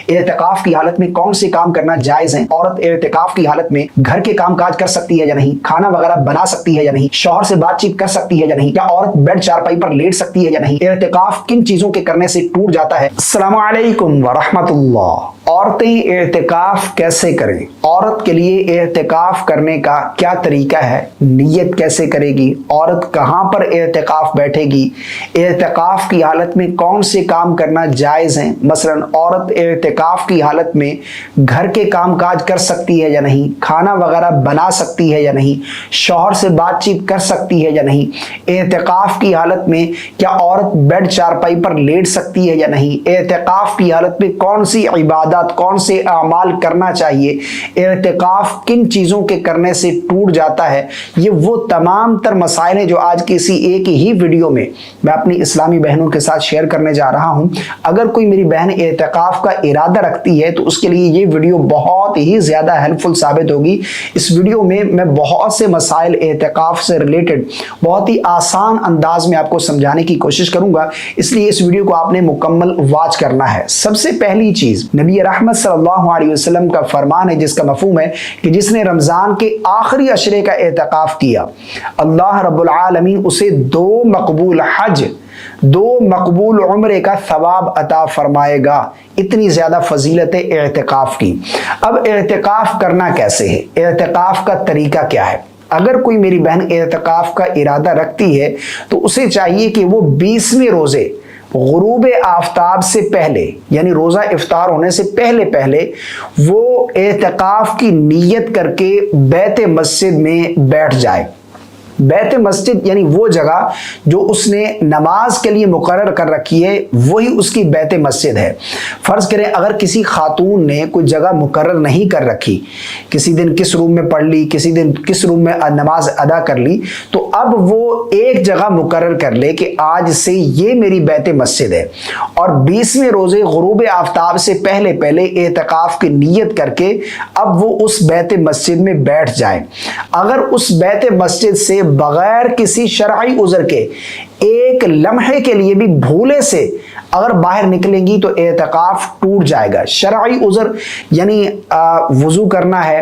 اعتکاف کی حالت میں کون سے کام کرنا جائز ہیں؟ عورت اعتکاف کی حالت میں گھر کے کام کاج کر سکتی ہے یا نہیں؟ کھانا وغیرہ بنا سکتی ہے یا نہیں؟ شوہر سے بات چیت کر سکتی ہے یا نہیں؟ کیا عورت بیڈ چارپائی پر لیٹ سکتی ہے یا نہیں؟ اعتکاف کن چیزوں کے کرنے سے ٹوٹ جاتا ہے؟ السلام علیکم ورحمۃ اللہ۔ عورتیں اعتکاف کیسے کریں؟ عورت کے لیے اعتکاف کرنے کا کیا طریقہ ہے؟ نیت کیسے کرے گی؟ عورت کہاں پر اعتکاف بیٹھے گی؟ اعتکاف کی حالت میں کون سے کام کرنا جائز ہیں؟ مثلا عورت اعتکاف کی حالت میں گھر کے کام کاج کر سکتی ہے یا نہیں؟ کھانا وغیرہ بنا سکتی ہے یا نہیں؟ شوہر سے بات چیت کر سکتی ہے یا نہیں؟ اعتکاف کی حالت میں کیا عورت بیڈ چارپائی پر لیٹ سکتی ہے یا نہیں؟ اعتکاف کی حالت میں کون سی عبادات، کون سے اعمال کرنا چاہیے؟ اعتکاف کن چیزوں کے کرنے سے ٹوٹ جاتا ہے؟ یہ وہ تمام تر مسائل ہیں جو آج کسی ایک ہی ویڈیو میں اپنی اسلامی بہنوں کے ساتھ شیئر کرنے جا رہا ہوں۔ اگر کوئی میری بہن اعتکاف کا ارادہ رکھتی ہے تو اس کے لیے یہ ویڈیو بہت ہی زیادہ ہیلپ فل ثابت ہوگی۔ اس ویڈیو میں میں بہت سے مسائل اعتکاف سے ریلیٹڈ بہت ہی آسان انداز میں آپ کو سمجھانے کی کوشش کروں گا، اس لیے اس ویڈیو کو آپ نے مکمل واچ کرنا ہے۔ سب سے پہلی چیز، نبی رحمت صلی اللہ علیہ وسلم کا فرمان ہے جس کا مفہوم ہے کہ جس نے رمضان کے آخری عشرے کا اعتکاف کیا، اللہ رب العالمین اسے 2 مقبول حج، 2 مقبول عمرے کا ثواب عطا فرمائے گا۔ اتنی زیادہ فضیلت ہے اعتکاف کی۔ اب اعتکاف کرنا کیسے ہے؟ اعتکاف کا طریقہ کیا ہے؟ اگر کوئی میری بہن اعتکاف کا ارادہ رکھتی ہے تو اسے چاہیے کہ وہ 20ویں روزے غروب آفتاب سے پہلے، یعنی روزہ افطار ہونے سے پہلے وہ اعتکاف کی نیت کر کے بیت مسجد میں بیٹھ جائے۔ بیت مسجد یعنی وہ جگہ جو اس نے نماز کے لیے مقرر کر رکھی ہے، وہی اس کی بیت مسجد ہے۔ فرض کریں اگر کسی خاتون نے کوئی جگہ مقرر نہیں کر رکھی، کسی دن کس روم میں پڑھ لی، کسی دن کس روم میں نماز ادا کر لی، تو اب وہ ایک جگہ مقرر کر لے کہ آج سے یہ میری بیت مسجد ہے، اور 20ویں روزے غروب آفتاب سے پہلے اعتکاف کی نیت کر کے اب وہ اس بیت مسجد میں بیٹھ جائے۔ اگر اس بیت مسجد سے بغیر کسی شرعی عذر کے ایک لمحے کے لیے بھی بھولے سے اگر باہر نکلیں گی تو اعتکاف ٹوٹ جائے گا۔ شرعی عذر یعنی وضو کرنا ہے،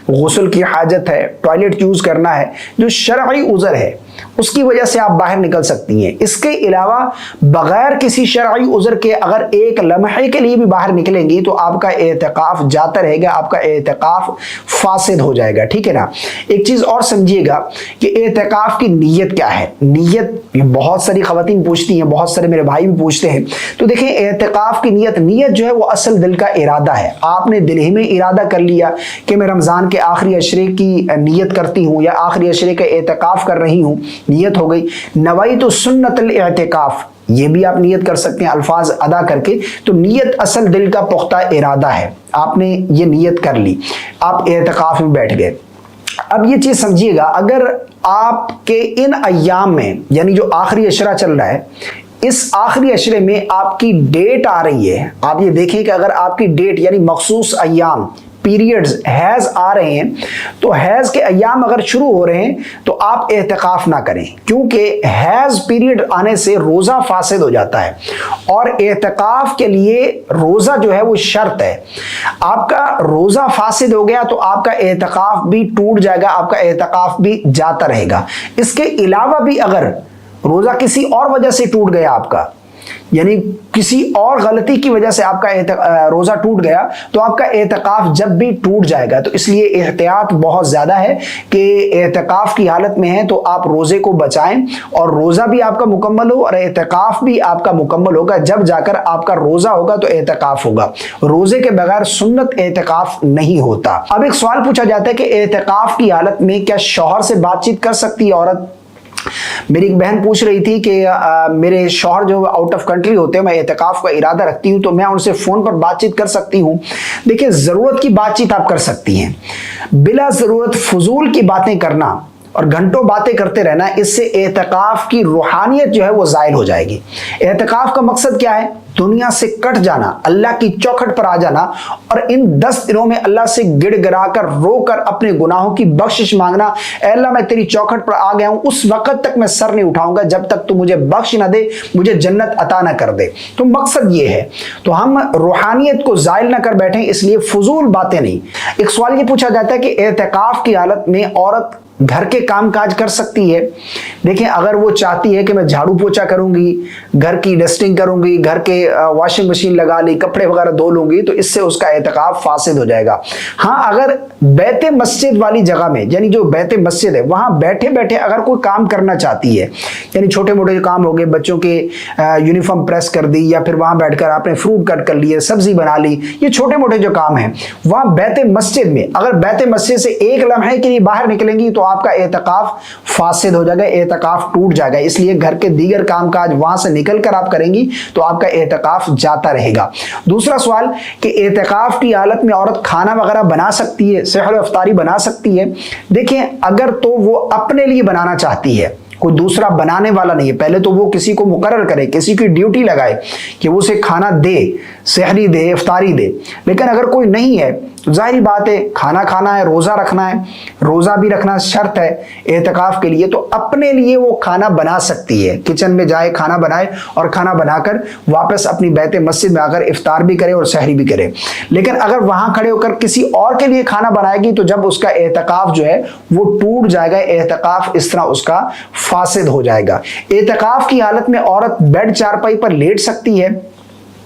غسل کی حاجت ہے، ٹوائلٹ یوز کرنا ہے، جو شرعی عذر ہے اس کی وجہ سے آپ باہر نکل سکتی ہیں۔ اس کے علاوہ بغیر کسی شرعی عذر کے اگر ایک لمحے کے لیے بھی باہر نکلیں گی تو آپ کا اعتکاف جاتا رہے گا، آپ کا اعتکاف فاسد ہو جائے گا، ٹھیک ہے نا۔ ایک چیز اور سمجھیے گا کہ اعتکاف کی نیت کیا ہے۔ نیت بہت ساری خواتین پوچھتی ہیں، بہت سارے میرے بھائی بھی پوچھتے ہیں۔ تو دیکھیں اعتکاف کی نیت جو ہے وہ اصل دل کا ارادہ ہے۔ آپ نے دل ہی میں ارادہ کر لیا کہ میں رمضان کے آخری عشرے کی نیت کرتی ہوں یا آخری عشرے کا اعتکاف کر رہی ہوں، نیت ہو گئی۔ نویت سنت الاعتکاف، یہ بھی آپ نیت کر سکتے ہیں الفاظ ادا کر کے۔ تو نیت اصل دل کا پختہ ارادہ ہے، آپ نے یہ نیت کر لی، آپ اعتکاف میں بیٹھ گئے۔ اب یہ چیز سمجھیے گا، اگر آپ کے ان ایام میں یعنی جو آخری عشرہ چل رہا ہے، اس آخری عشرے میں آپ کی ڈیٹ آ رہی ہے، آپ یہ دیکھیں کہ اگر آپ کی ڈیٹ یعنی مخصوص ایام پیریڈز حیض آ رہے ہیں تو حیض کے ایام اگر شروع ہو رہے ہیں تو آپ اعتکاف نہ کریں، کیونکہ حیض پیریڈ آنے سے روزہ فاسد ہو جاتا ہے، اور اعتکاف کے لیے روزہ جو ہے وہ شرط ہے۔ آپ کا روزہ فاسد ہو گیا تو آپ کا اعتکاف بھی ٹوٹ جائے گا، آپ کا اعتکاف بھی جاتا رہے گا۔ اس کے علاوہ بھی اگر روزہ کسی اور وجہ سے ٹوٹ گیا آپ کا، یعنی کسی اور غلطی کی وجہ سے آپ کا روزہ ٹوٹ گیا تو آپ کا اعتکاف جب بھی ٹوٹ جائے گا۔ تو اس لیے احتیاط بہت زیادہ ہے کہ اعتکاف کی حالت میں ہیں تو آپ روزے کو بچائیں، اور روزہ بھی آپ کا مکمل ہو اور اعتکاف بھی آپ کا مکمل ہوگا۔ جب جا کر آپ کا روزہ ہوگا تو اعتکاف ہوگا، روزے کے بغیر سنت اعتکاف نہیں ہوتا۔ اب ایک سوال پوچھا جاتا ہے کہ اعتکاف کی حالت میں کیا شوہر سے بات چیت کر سکتی ہے عورت؟ میری ایک بہن پوچھ رہی تھی کہ میرے شوہر جو آؤٹ آف کنٹری ہوتے ہیں، میں اعتکاف کا ارادہ رکھتی ہوں تو میں ان سے فون پر بات چیت کر سکتی ہوں؟ دیکھیں ضرورت کی بات چیت آپ کر سکتی ہیں، بلا ضرورت فضول کی باتیں کرنا اور گھنٹوں باتیں کرتے رہنا، اس سے اعتکاف کی روحانیت جو ہے وہ زائل ہو جائے گی۔ اعتکاف کا مقصد کیا ہے؟ دنیا سے کٹ جانا، اللہ کی چوکھٹ پر آ جانا، اور ان 10 دنوں میں اللہ سے گڑ گڑا کر رو کر اپنے گناہوں کی بخشش مانگنا۔ اے اللہ میں تیری چوکھٹ پر آ گیا ہوں، اس وقت تک میں سر نہیں اٹھاؤں گا جب تک تو مجھے بخش نہ دے، مجھے جنت عطا نہ کر دے۔ تو مقصد یہ ہے، تو ہم روحانیت کو زائل نہ کر بیٹھیں، اس لیے فضول باتیں نہیں۔ ایک سوال یہ پوچھا جاتا ہے کہ اعتکاف کی حالت میں عورت گھر کے کام کاج کر سکتی ہے؟ دیکھیں، اگر وہ چاہتی ہے کہ میں جھاڑو پوچھا کروں گی، گھر کی ڈسٹنگ کروں گی، گھر کے واشنگ مشین لگا لی، کپڑے وغیرہ دھو لوں گی، تو اس سے اس کا اعتکاف فاسد ہو جائے گا۔ ہاں، اگر بیت مسجد والی جگہ میں، یعنی جو بیت مسجد ہے وہاں بیٹھے بیٹھے اگر کوئی کام کرنا چاہتی ہے، یعنی چھوٹے موٹے جو کام ہو گئے، بچوں کے یونیفارم پریس کر دی، یا پھر وہاں بیٹھ کر آپ نے فروٹ کٹ کر لیے، سبزی بنا لی، یہ چھوٹے موٹے جو کام ہیں، وہاں بیت مسجد میں اگر بیت مسجد سے ایک لمحے کے لیے باہر نکلیں گی تو آپ کا اعتکاف فاسد ہو جائے گا، اعتکاف ٹوٹ جائے گا۔ اس لیے گھر کے دیگر کام کاج وہاں سے نکل کر آپ کریں گی تو آپ کا اعتکاف جاتا رہے گا۔ دوسرا سوال کہ اعتکاف کی حالت میں عورت کھانا وغیرہ بنا سکتی ہے، سحر و افطاری بنا سکتی ہے؟ دیکھیں، اگر تو وہ اپنے لیے بنانا چاہتی ہے، کوئی دوسرا بنانے والا نہیں ہے، پہلے تو وہ کسی کو مقرر کرے، کسی کی ڈیوٹی لگائے کہ وہ اسے کھانا دے، سحری دے، افطاری دے۔ لیکن اگر کوئی نہیں ہے، ظاہری بات ہے کھانا کھانا ہے، روزہ رکھنا ہے، روزہ بھی رکھنا شرط ہے اعتکاف کے لیے، تو اپنے لیے وہ کھانا بنا سکتی ہے، کچن میں جائے، کھانا بنائے، اور کھانا بنا کر واپس اپنی بیت مسجد میں آ کر افطار بھی کرے اور سحری بھی کرے۔ لیکن اگر وہاں کھڑے ہو کر کسی اور کے لیے کھانا بنائے گی تو جب اس کا اعتکاف جو ہے وہ ٹوٹ جائے گا، اعتکاف اس طرح اس کا فاسد ہو جائے گا۔ اعتکاف کی حالت میں عورت بیڈ چارپائی پر لیٹ سکتی ہے؟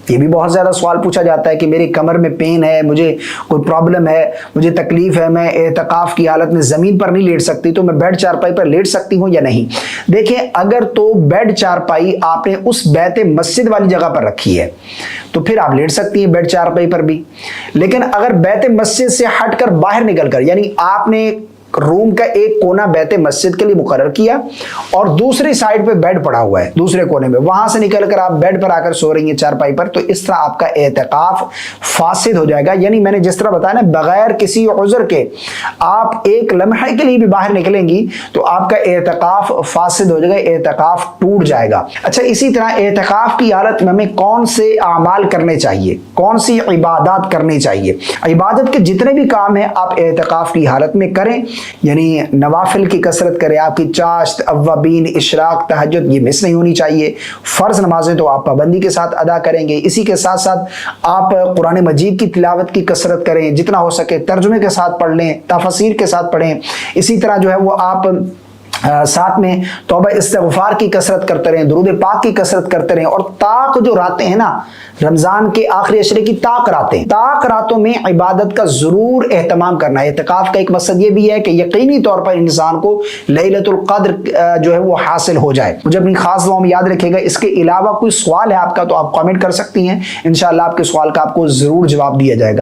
یہ بھی بہت زیادہ سوال پوچھا جاتا ہے کہ میری کمر میں پین ہے، مجھے کوئی پرابلم ہے، مجھے تکلیف ہے، میں اعتکاف کی حالت میں زمین پر نہیں لیٹ سکتی، تو میں بیڈ چارپائی پر لیٹ سکتی ہوں یا نہیں؟ دیکھیں، اگر تو بیڈ چارپائی آپ نے اس بیت مسجد والی جگہ پر رکھی ہے تو پھر آپ لیٹ سکتی ہیں بیڈ چارپائی پر بھی۔ لیکن اگر بیت مسجد سے ہٹ کر باہر نکل کر، یعنی آپ نے روم کا ایک کونا بیت مسجد کے لیے مقرر کیا اور دوسری سائڈ پہ بیڈ پڑا ہوا ہے دوسرے کونے میں، وہاں سے نکل کر آپ بیڈ پر آ کر سو رہی ہیں چارپائی پر، تو اس طرح آپ کا اعتکاف فاسد ہو جائے گا۔ یعنی میں نے جس طرح بتایا نا، بغیر کسی عذر کے آپ ایک لمحے کے لیے بھی باہر نکلیں گی تو آپ کا اعتکاف فاسد ہو جائے گا، اعتکاف ٹوٹ جائے گا۔ اچھا، اسی طرح اعتکاف کی حالت میں ہمیں کون سے اعمال کرنے چاہیے، کون سی عبادات کرنی چاہیے؟ عبادت کے جتنے بھی کام ہیں آپ اعتکاف کی حالت میں کریں، یعنی نوافل کی کثرت کریں، آپ کی چاشت، اوابین، اشراق، تہجد یہ مس نہیں ہونی چاہیے۔ فرض نمازیں تو آپ پابندی کے ساتھ ادا کریں گے، اسی کے ساتھ ساتھ آپ قرآن مجید کی تلاوت کی کثرت کریں، جتنا ہو سکے ترجمے کے ساتھ پڑھ لیں، تفسیر کے ساتھ پڑھیں۔ اسی طرح جو ہے وہ آپ ساتھ میں توبہ استغفار کی کثرت کرتے رہیں، درود پاک کی کثرت کرتے رہیں، اور طاق جو راتیں ہیں نا، رمضان کے آخری عشرے کی طاق راتوں میں عبادت کا ضرور اہتمام کرنا ہے۔ اعتکاف کا ایک مقصد یہ بھی ہے کہ یقینی طور پر انسان کو لیلۃ القدر جو ہے وہ حاصل ہو جائے۔ مجھے اپنی خاص دعاؤں میں یاد رکھے گا۔ اس کے علاوہ کوئی سوال ہے آپ کا تو آپ کامنٹ کر سکتی ہیں، انشاءاللہ آپ کے سوال کا آپ کو ضرور جواب دیا جائے گا۔